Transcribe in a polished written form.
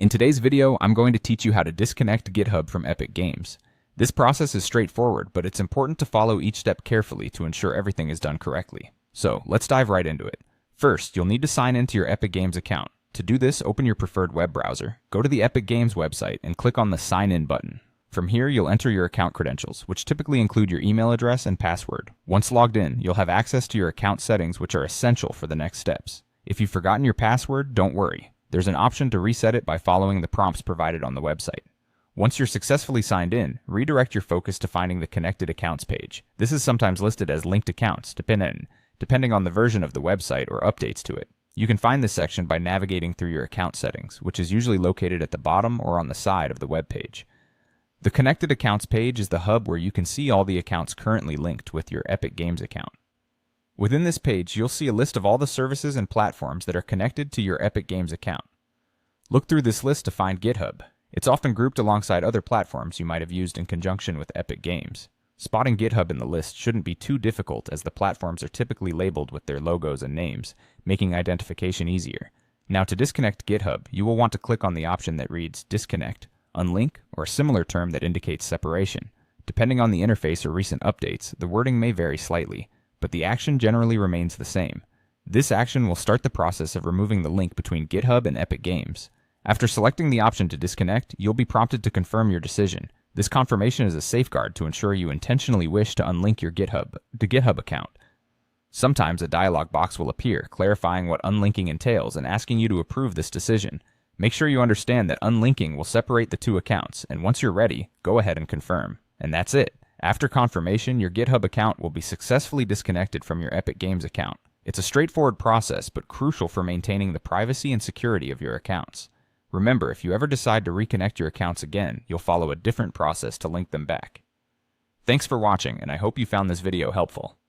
In today's video, I'm going to teach you how to disconnect GitHub from Epic Games. This process is straightforward, but it's important to follow each step carefully to ensure everything is done correctly. So, let's dive right into it. First, you'll need to sign into your Epic Games account. To do this, open your preferred web browser, go to the Epic Games website, and click on the Sign In button. From here, you'll enter your account credentials, which typically include your email address and password. Once logged in, you'll have access to your account settings, which are essential for the next steps. If you've forgotten your password, don't worry. There's an option to reset it by following the prompts provided on the website. Once you're successfully signed in, redirect your focus to finding the Connected Accounts page. This is sometimes listed as linked accounts, depending on the version of the website or updates to it. You can find this section by navigating through your account settings, which is usually located at the bottom or on the side of the web page. The Connected Accounts page is the hub where you can see all the accounts currently linked with your Epic Games account. Within this page, you'll see a list of all the services and platforms that are connected to your Epic Games account. Look through this list to find GitHub. It's often grouped alongside other platforms you might have used in conjunction with Epic Games. Spotting GitHub in the list shouldn't be too difficult, as the platforms are typically labeled with their logos and names, making identification easier. Now, to disconnect GitHub, you will want to click on the option that reads Disconnect, Unlink, or a similar term that indicates separation. Depending on the interface or recent updates, the wording may vary slightly, but the action generally remains the same. This action will start the process of removing the link between GitHub and Epic Games. After selecting the option to disconnect, you'll be prompted to confirm your decision. This confirmation is a safeguard to ensure you intentionally wish to unlink your GitHub account. Sometimes a dialog box will appear, clarifying what unlinking entails and asking you to approve this decision. Make sure you understand that unlinking will separate the two accounts, and once you're ready, go ahead and confirm. And that's it. After confirmation, your GitHub account will be successfully disconnected from your Epic Games account. It's a straightforward process, but crucial for maintaining the privacy and security of your accounts. Remember, if you ever decide to reconnect your accounts again, you'll follow a different process to link them back. Thanks for watching, and I hope you found this video helpful.